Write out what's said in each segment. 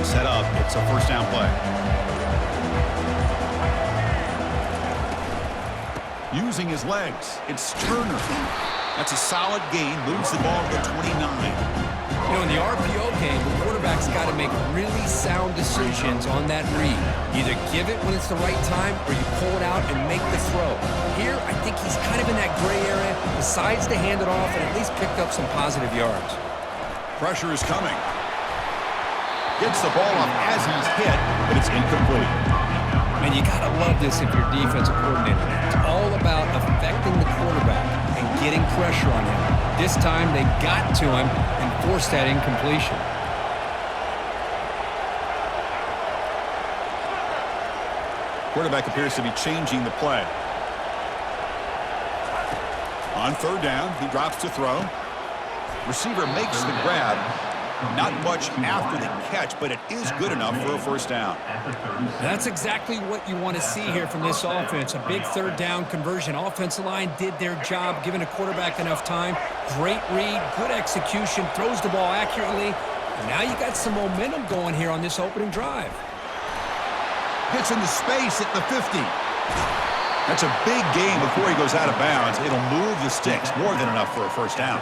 set up. It's a first down play. Using his legs, it's Turner. That's a solid gain. Moves the ball to the 29. You know, in the RPO game, the quarterback's got to make really sound decisions on that read. Either give it when it's the right time or you pull it out and make the throw. Here, I think he's kind of in that gray area, decides to hand it off and at least picked up some positive yards. Pressure is coming. Gets the ball off as he's hit, but it's incomplete. And you got to love this if you're a defensive coordinator. It's all about affecting the quarterback and getting pressure on him. This time, they got to him and forced that incompletion. Quarterback appears to be changing the play. On third down, he drops to throw. Receiver makes the grab. Not much after the catch, but it is good enough for a first down. That's exactly what you want to see here from this offense. A big third down conversion. Offensive line did their job, giving a quarterback enough time. Great read, good execution, throws the ball accurately. And now you got some momentum going here on this opening drive. Hits into space at the 50. That's a big gain before he goes out of bounds. It'll move the sticks, more than enough for a first down.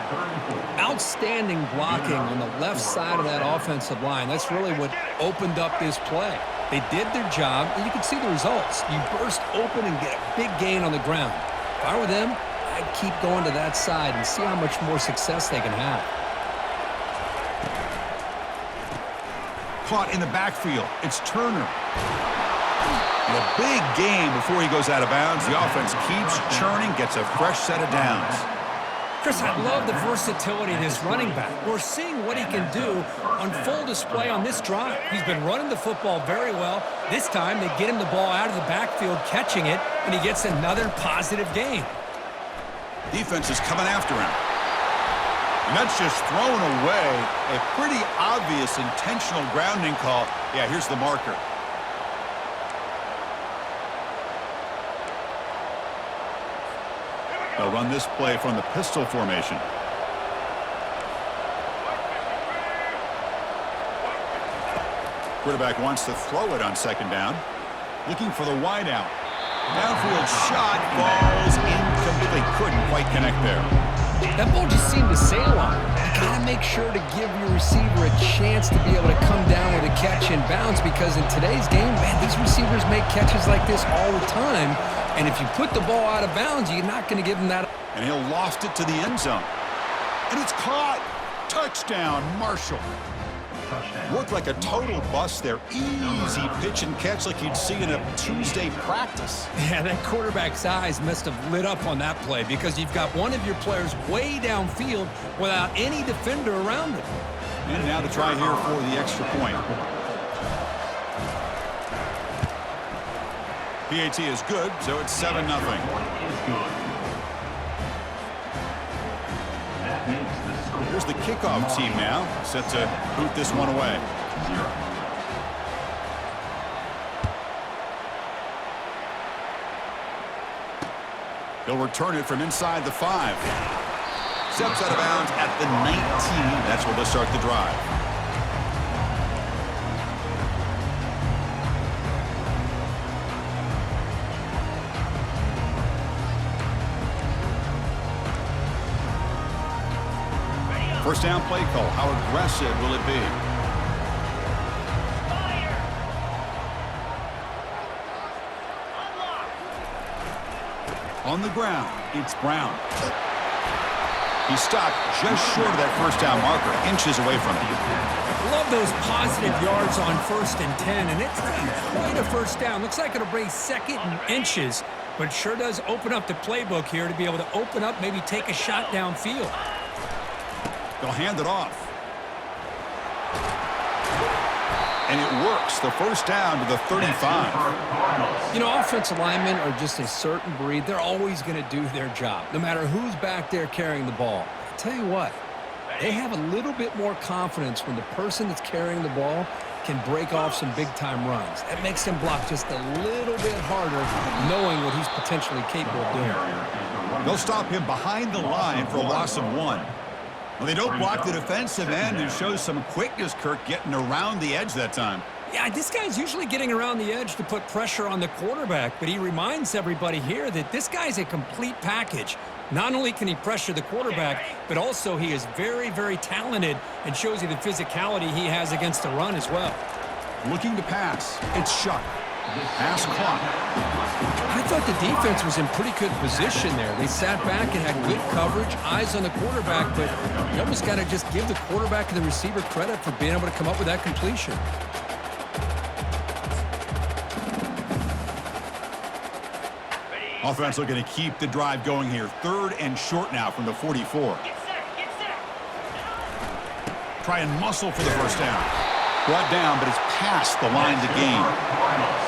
Outstanding blocking on the left side of that offensive line. That's really what opened up this play. They did their job, and you can see the results. You burst open and get a big gain on the ground. If I were them, I'd keep going to that side and see how much more success they can have. Caught in the backfield. It's Turner. And a big gain before he goes out of bounds. The offense keeps churning, gets a fresh set of downs. Chris, I love the versatility of this running back. We're seeing what he can do on full display on this drive. He's been running the football very well. This time, they get him the ball out of the backfield, catching it, and he gets another positive gain. Defense is coming after him. And that's just thrown away. A pretty obvious intentional grounding call. Yeah, here's the marker. They'll run this play from the pistol formation. Quarterback wants to throw it on second down. Looking for the wideout. Downfield shot falls incomplete. Couldn't quite connect there. That ball just seemed to sail on. You got to make sure to give your receiver a chance to be able to come down with a catch and bounce, because in today's game, man, these receivers make catches like this all the time. And if you put the ball out of bounds, you're not going to give him that. And he'll loft it to the end zone. And it's caught. Touchdown, Marshall. Looked like a total bust there. Easy pitch and catch like you'd see in a Tuesday practice. Yeah, that quarterback's eyes must have lit up on that play, because you've got one of your players way downfield without any defender around him. And now to try here for the extra point. PAT is good, so it's 7-0. Here's the kickoff team now, set to boot this one away. He'll return it from inside the 5. Steps out of bounds at the 19. That's where they'll start the drive. First down play call. How aggressive will it be? On the ground, it's Brown. He stopped just short of that first down marker, inches away from it. Love those positive yards on 1st and 10, and it's quite a first down. Looks like it'll bring second and inches, but it sure does open up the playbook here to be able to open up, maybe take a shot downfield. They'll hand it off. And it works. The first down to the 35. You know, offensive linemen are just a certain breed. They're always going to do their job, no matter who's back there carrying the ball. I'll tell you what, they have a little bit more confidence when the person that's carrying the ball can break off some big-time runs. That makes them block just a little bit harder, knowing what he's potentially capable of doing. They'll stop him behind the line for a loss of 1. Well, they don't block the defensive end and shows some quickness, Kirk, getting around the edge that time. Yeah, this guy's usually getting around the edge to put pressure on the quarterback, but he reminds everybody here that this guy's a complete package. Not only can he pressure the quarterback, but also he is very, very talented and shows you the physicality he has against the run as well. Looking to pass. It's Shuck. Pass clock. I thought the defense was in pretty good position there. They sat back and had good coverage, eyes on the quarterback, but you almost got to just give the quarterback and the receiver credit for being able to come up with that completion. Offense looking to keep the drive going here. 3rd and short now from the 44. Try and muscle for the first down. Brought down, but it's past the line to gain.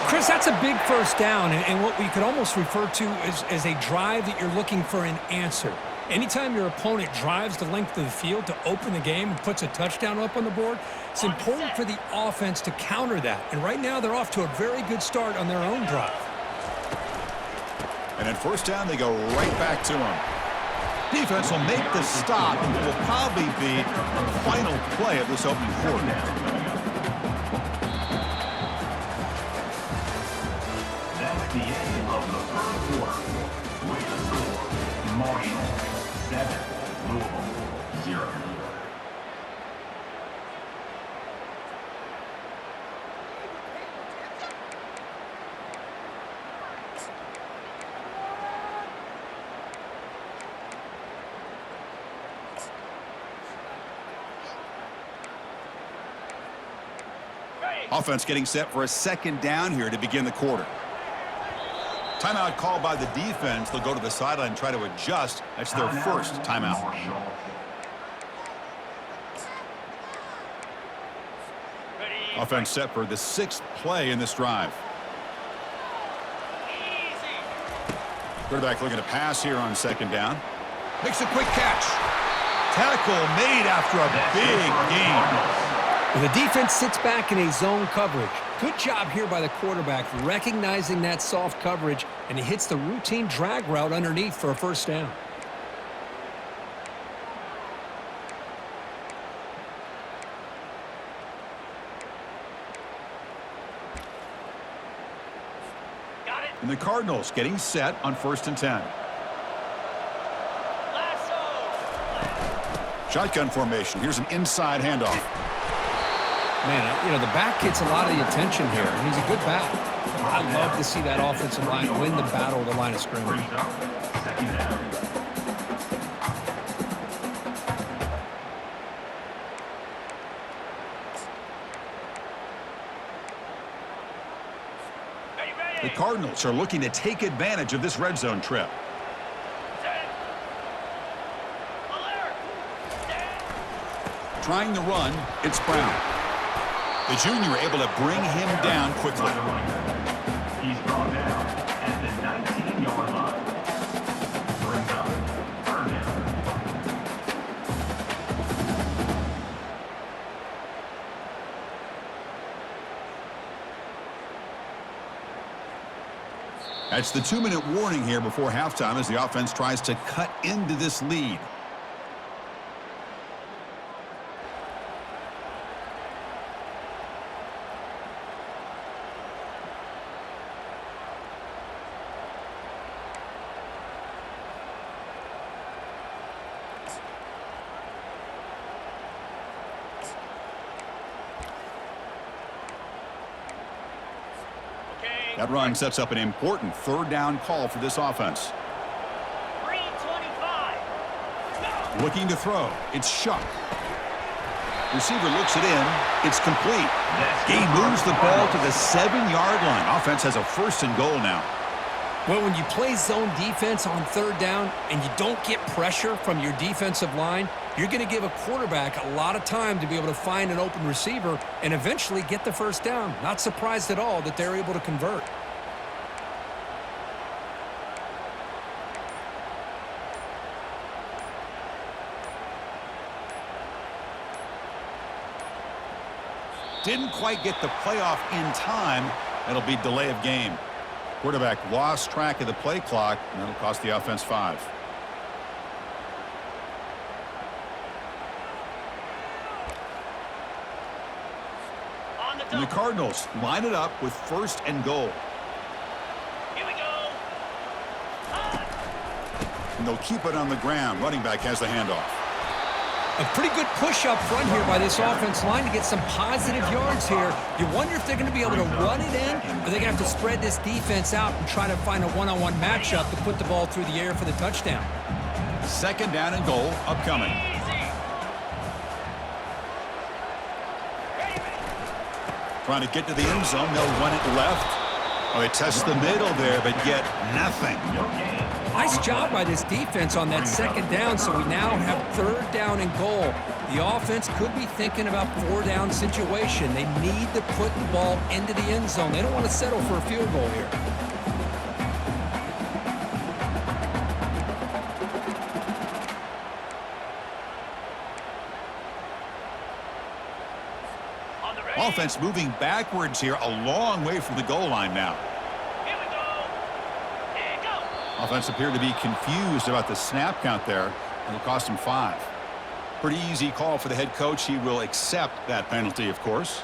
Chris, that's a big first down, and what we could almost refer to as a drive that you're looking for an answer. Anytime your opponent drives the length of the field to open the game and puts a touchdown up on the board, it's important for the offense to counter that. And right now, they're off to a very good start on their own drive. And at first down, they go right back to him. Defense will make the stop, and it will probably be the final play of this opening quarter. That's the end of the first quarter. With the score, Marshall 7, Louisville 0. Offense getting set for a second down here to begin the quarter. Timeout called by the defense. They'll go to the sideline and try to adjust. That's their first timeout. Offense set for the 6th play in this drive. Quarterback looking to pass here on second down. Makes a quick catch. Tackle made after a big gain. The defense sits back in a zone coverage. Good job here by the quarterback, recognizing that soft coverage, and he hits the routine drag route underneath for a first down. And the Cardinals getting set on 1st and 10. Shotgun formation. Here's an inside handoff. Man, you know, the back gets a lot of the attention here, and he's a good back. I love to see that offensive line win the battle of the line of scrimmage. The Cardinals are looking to take advantage of this red zone trip. Trying the run, it's Brown. The junior able to bring him down quickly. He's brought down at the 19-yard line. Brings up third down. That's the 2-minute warning here before halftime as the offense tries to cut into this lead. That run sets up an important 3rd down call for this offense. 3:25. Looking to throw. It's Shuck. Receiver looks it in. It's complete. Gain moves the ball to the 7-yard line. Offense has a 1st and goal now. Well, when you play zone defense on 3rd down and you don't get pressure from your defensive line, you're going to give a quarterback a lot of time to be able to find an open receiver and eventually get the first down. Not surprised at all that they're able to convert. Didn't quite get the playoff in time. It'll be delay of game. Quarterback lost track of the play clock, and that'll cost the offense 5. And the Cardinals line it up with 1st and goal. Here we go. And they'll keep it on the ground. Running back has the handoff. A pretty good push up front here by this offense line to get some positive yards here. You wonder if they're going to be able to run it in, or they're going to have to spread this defense out and try to find a one-on-one matchup to put the ball through the air for the touchdown. 2nd down and goal upcoming. Trying to get to the end zone. They'll run it left. Oh, they test the middle there, but get nothing. Nice job by this defense on that 2nd down, so we now have 3rd down and goal. The offense could be thinking about 4-down situation. They need to put the ball into the end zone. They don't want to settle for a field goal here. Offense moving backwards here, a long way from the goal line now. Here we go. Here we go. Offense appeared to be confused about the snap count there. It'll cost him 5. Pretty easy call for the head coach. He will accept that penalty, of course.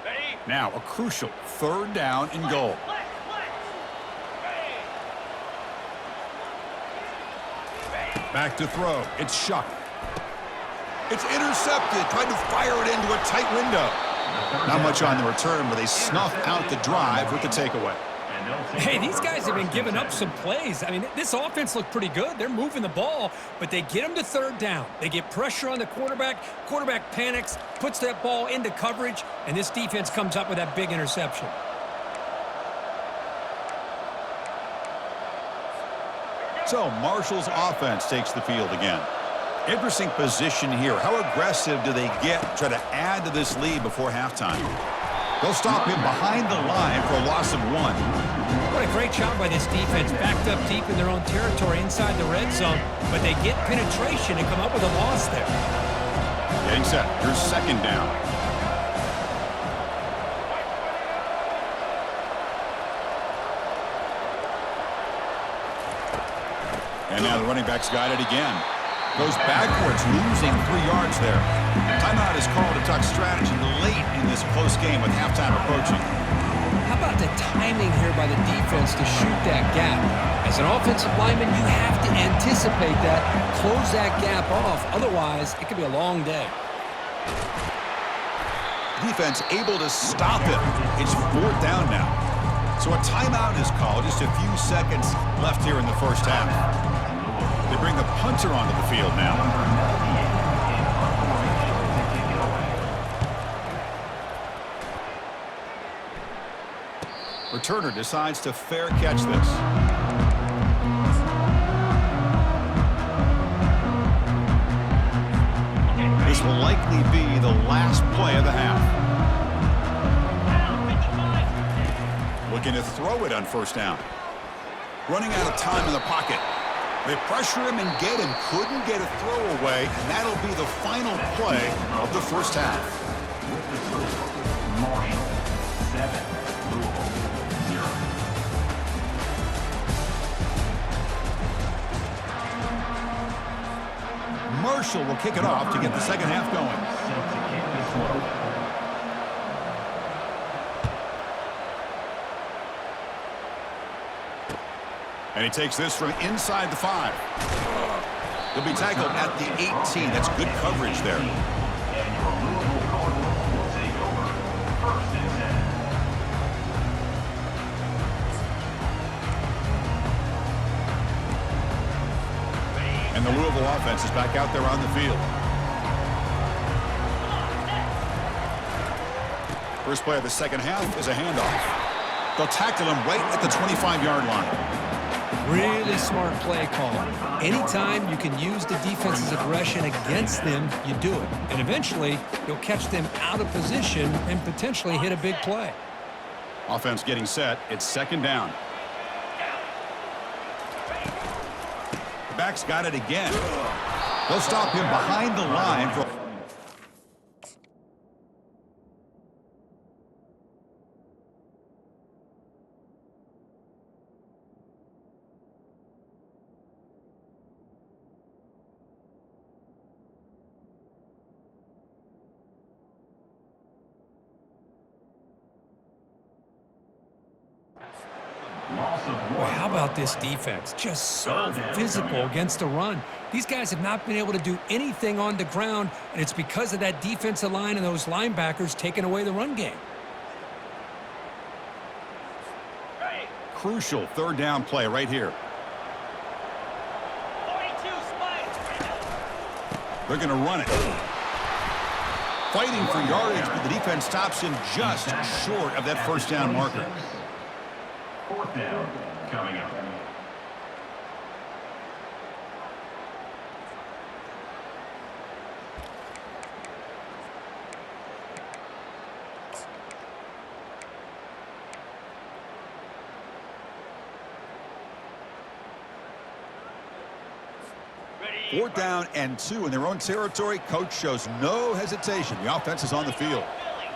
Ready? Now a crucial 3rd down and goal. Back to throw. It's Shuck. It's intercepted. Tried to fire it into a tight window. Not much on the return, but they snuff out the drive with the takeaway. Hey, these guys have been giving up some plays. I mean, this offense looked pretty good. They're moving the ball, but they get them to 3rd down. They get pressure on the quarterback. Quarterback panics, puts that ball into coverage, and this defense comes up with that big interception. So Marshall's offense takes the field again. Interesting position here. How aggressive do they get to try to add to this lead before halftime? They'll stop him behind the line for a loss of 1. What a great job by this defense, backed up deep in their own territory inside the red zone, but they get penetration and come up with a loss there. Getting set. Here's 2nd down. And now the running back's got it again. Goes backwards, losing 3 yards there. Timeout is called to talk strategy late in this close game with halftime approaching. How about the timing here by the defense to shoot that gap? As an offensive lineman, you have to anticipate that, close that gap off. Otherwise, it could be a long day. Defense able to stop it. It's 4th down now. So a timeout is called. Just a few seconds left here in the first half. They bring the punter onto the field now. Returner decides to fair catch this. This will likely be the last play of the half. Looking to throw it on 1st down. Running out of time in the pocket. They pressure him and get him. Couldn't get a throw away, and that'll be the final play of the first half. Marshall, 7, Louisville, 0. Marshall will kick it off to get the second half going. Set to kick this one. And he takes this from inside the 5. He'll be tackled at the 18. That's good coverage there. And your Louisville Cardinals will take over 1st and 10. And the Louisville offense is back out there on the field. First play of the second half is a handoff. They'll tackle him right at the 25-yard line. Really smart play call. Anytime you can use the defense's aggression against them, you do it. And eventually, you'll catch them out of position and potentially hit a big play. Offense getting set. It's 2nd down. Back's got it again. They'll stop him behind the line for... Boy, how about this defense? Just so physical against the run. These guys have not been able to do anything on the ground, and it's because of that defensive line and those linebackers taking away the run game. Crucial third down play right here. 42 spikes. They're going to run it. Fighting for yardage, but the defense stops him just short of that first down marker. Fourth down coming up. Ready. 4th down and 2 in their own territory. Coach shows no hesitation. The offense is on the field. Philly.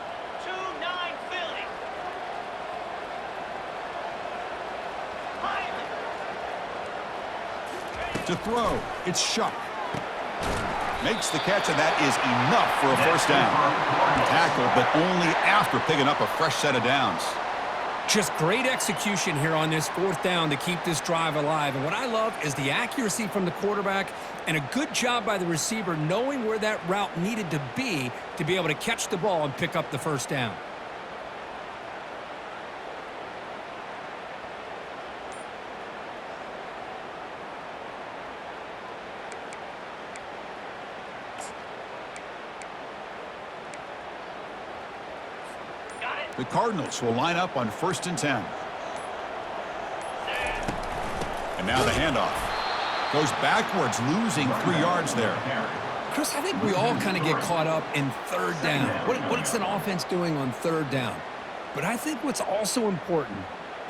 2-9 Philly. To throw, it's Shuck. Makes the catch, and that is enough for a first down. Tackled, but only after picking up a fresh set of downs. Just great execution here on this 4th down to keep this drive alive. And what I love is the accuracy from the quarterback and a good job by the receiver knowing where that route needed to be able to catch the ball and pick up the first down. The Cardinals will line up on 1st and 10. And now the handoff. Goes backwards, losing 3 yards there. Chris, I think we all kind of get caught up in 3rd down. What's an offense doing on 3rd down? But I think what's also important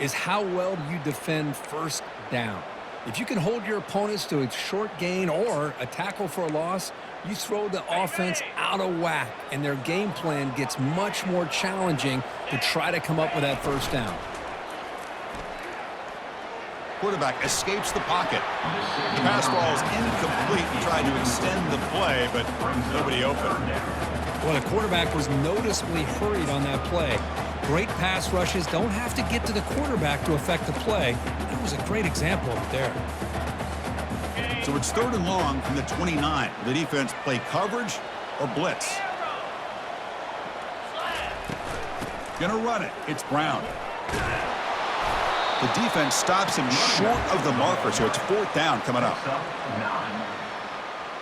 is how well do you defend 1st down. If you can hold your opponents to a short gain or a tackle for a loss, you throw the offense out of whack, and their game plan gets much more challenging to try to come up with that 1st down. Quarterback escapes the pocket. The pass ball is incomplete and tried to extend the play, but nobody open. Well, the quarterback was noticeably hurried on that play. Great pass rushes don't have to get to the quarterback to affect the play. That was a great example of it there. So it's 3rd and long from the 29. The defense play coverage or blitz. Gonna run it. It's Brown. The defense stops him short of the marker, so it's 4th down coming up. 9.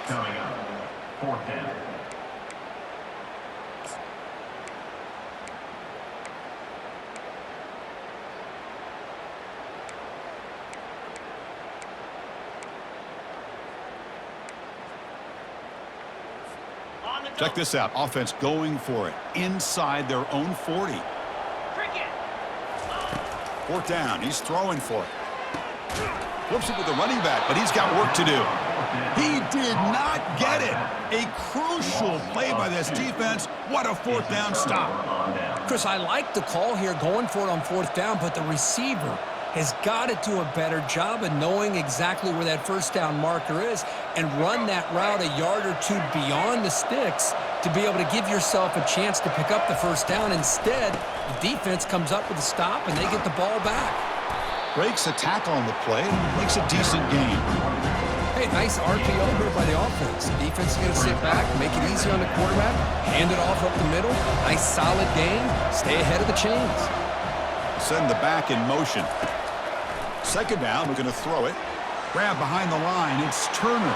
Coming up. 4th down. Check this out. Offense going for it inside their own 40. Cricket. 4th down. He's throwing for it. Flips it with the running back, but he's got work to do. He did not get it. A crucial play by this defense. What a 4th down stop. Chris, I like the call here going for it on 4th down, but the receiver has got to do a better job of knowing exactly where that 1st down marker is and run that route a yard or 2 beyond the sticks to be able to give yourself a chance to pick up the 1st down. Instead, the defense comes up with a stop and they get the ball back. Breaks a tackle on the play and makes a decent gain. Hey, nice RPO here by the offense. Defense is going to sit back, make it easy on the quarterback, hand it off up the middle. Nice solid gain. Stay ahead of the chains. Send the back in motion. 2nd down, we're going to throw it. Grab behind the line, it's Turner.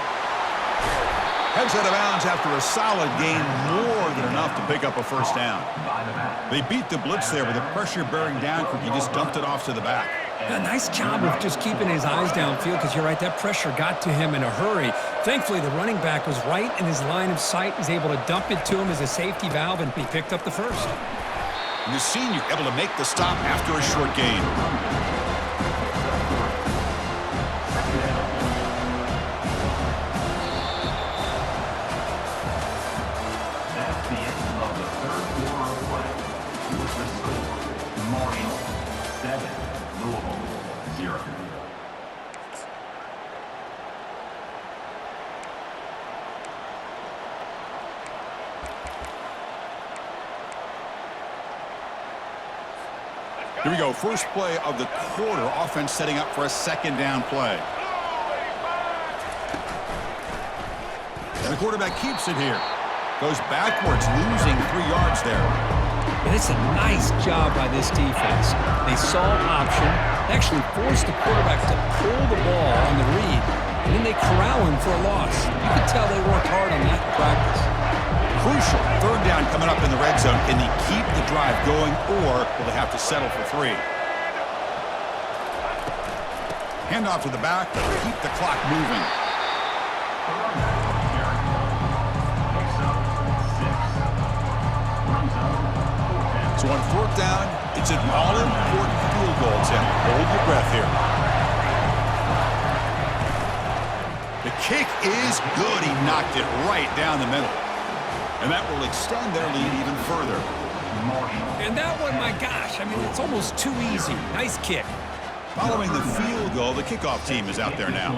Heads out of bounds after a solid gain, more than enough to pick up a 1st down. They beat the blitz there with the pressure bearing down. He just dumped it off to the back. A nice job of just keeping his eyes downfield because you're right, that pressure got to him in a hurry. Thankfully, the running back was right in his line of sight. He's able to dump it to him as a safety valve, and he picked up the 1st. And the senior able to make the stop after a short gain. Here we go. First play of the quarter. Offense setting up for a second down play. And the quarterback keeps it here. Goes backwards, losing 3 yards there. And it's a nice job by this defense. They saw an option, actually forced the quarterback to pull the ball on the read, and then they corral him for a loss. You can tell they worked hard on that in practice. Crucial. Third down coming up in the red zone. Can they keep the drive going, or will they have to settle for 3? Handoff to the back. Keep the clock moving. So on fourth down, it's an all-important field goal attempt. Hold your breath here. The kick is good. He knocked it right down the middle. And that will extend their lead even further. And that one, my gosh, I mean, it's almost too easy. Nice kick. Following the field goal, the kickoff team is out there now.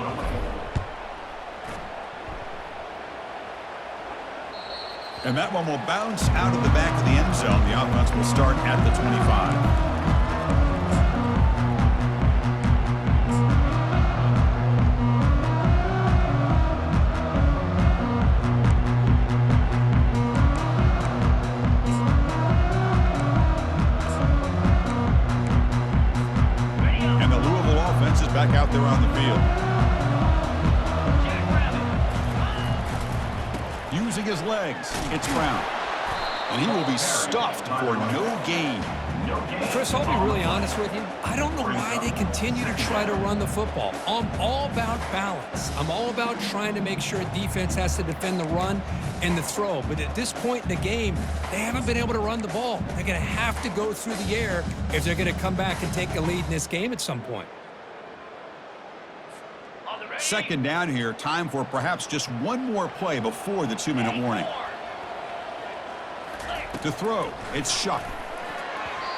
And that one will bounce out of the back of the end zone. The offense will start at the 25. Back out there on the field. Using his legs, it's Brown. And he will be stuffed for no gain. Chris, I'll be really honest with you. I don't know why they continue to try to run the football. I'm all about balance. I'm all about trying to make sure a defense has to defend the run and the throw. But at this point in the game, they haven't been able to run the ball. They're going to have to go through the air if they're going to come back and take a lead in this game at some point. Second down here, time for perhaps just one more play before the 2-minute warning. To throw, it's Shuck.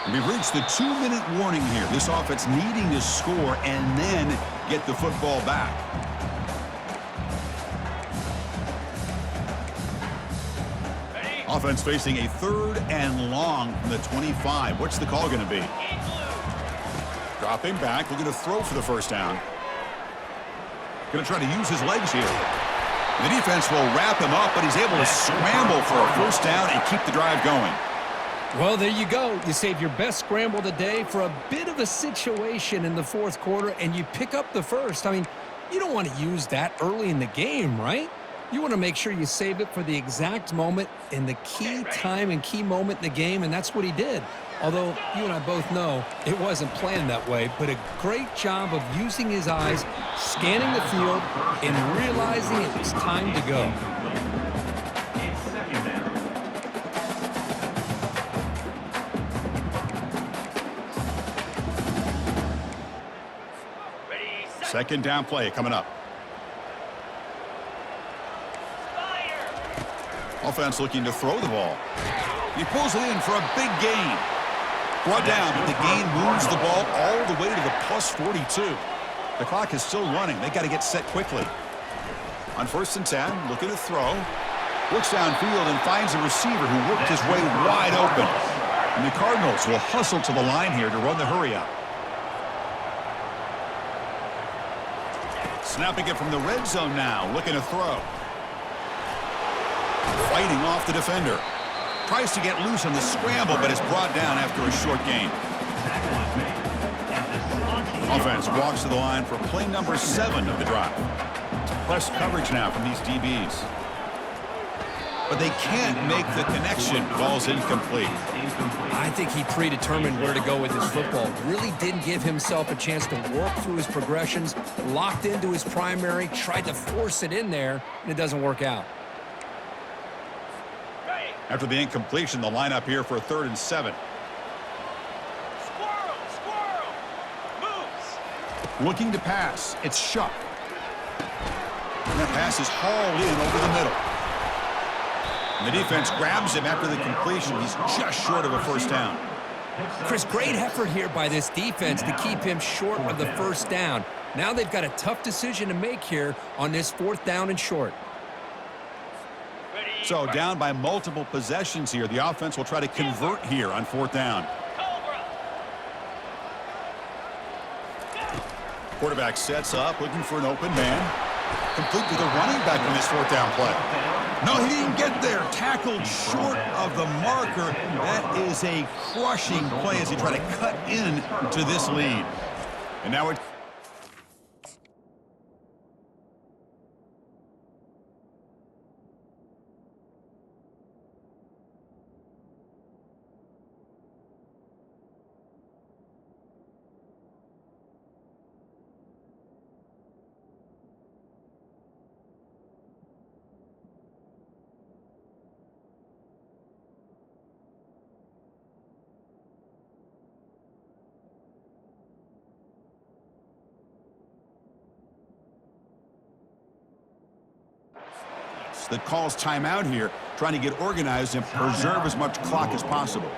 And we've reached the 2-minute warning here. This offense needing to score and then get the football back. Offense facing a 3rd and long from the 25. What's the call going to be? Dropping back, looking to throw for the first down. Going to try to use his legs here. The defense will wrap him up, but he's able to scramble for a first down and keep the drive going. Well, there you go. You save your best scramble today for a bit of a situation in the 4th quarter, and you pick up the first. I mean, you don't want to use that early in the game, right? You want to make sure you save it for the exact moment in the key time and key moment in the game, and that's what he did. Although you and I both know it wasn't planned that way, but a great job of using his eyes, scanning the field, and realizing it was time to go. Second down play coming up. Offense looking to throw the ball. He pulls it in for a big gain. Brought down, but the gain moves the ball all the way to the plus 42. The clock is still running. They got to get set quickly. On 1st and 10, looking to throw. Looks downfield and finds a receiver who worked his way wide open. And the Cardinals will hustle to the line here to run the hurry up. Snapping it from the red zone now, looking to throw. Fighting off the defender. Tries to get loose on the scramble, but is brought down after a short gain. Offense walks to the line for play number 7 of the drive. It's press coverage now from these DBs. But they can't make the connection. Ball's incomplete. I think he predetermined where to go with his football. Really didn't give himself a chance to work through his progressions. Locked into his primary, tried to force it in there, and it doesn't work out. After the incompletion, the lineup here for a 3rd and 7. Squirrel! Moves! Looking to pass. It's Shuck. And that pass is hauled in over the middle. And the defense grabs him after the completion. He's just short of a first down. Chris, great effort here by this defense to keep him short of the first down. Now they've got a tough decision to make here on this 4th down and short. So down by multiple possessions here. The offense will try to convert here on 4th down. Quarterback sets up, looking for an open man. Complete to the running back on this fourth down play. No, he didn't get there. Tackled short of the marker. That is a crushing play as he tried to cut in to this lead. And now it... that calls timeout here, trying to get organized and preserve as much clock as possible.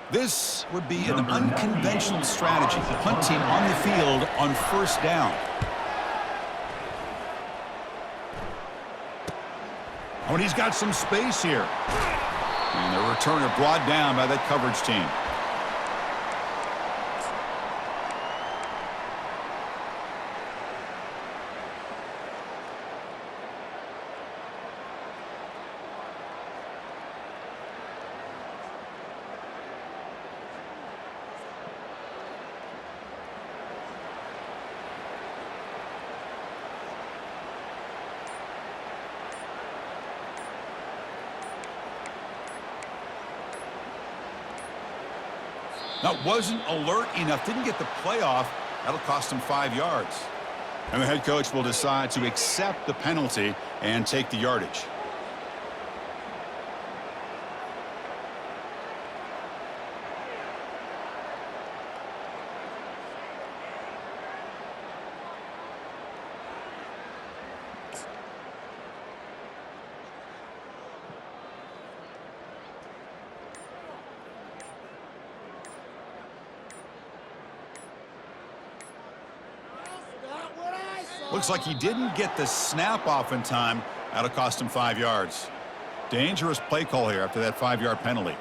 This would be an unconventional strategy, punting on the field on first down. Oh, and he's got some space here. And the returner brought down by that coverage team. That wasn't alert enough, didn't get the play off. That'll cost him 5 yards. And the head coach will decide to accept the penalty and take the yardage. Looks like he didn't get the snap off in time. That'll cost him 5 yards. Dangerous play call here after that 5-yard penalty.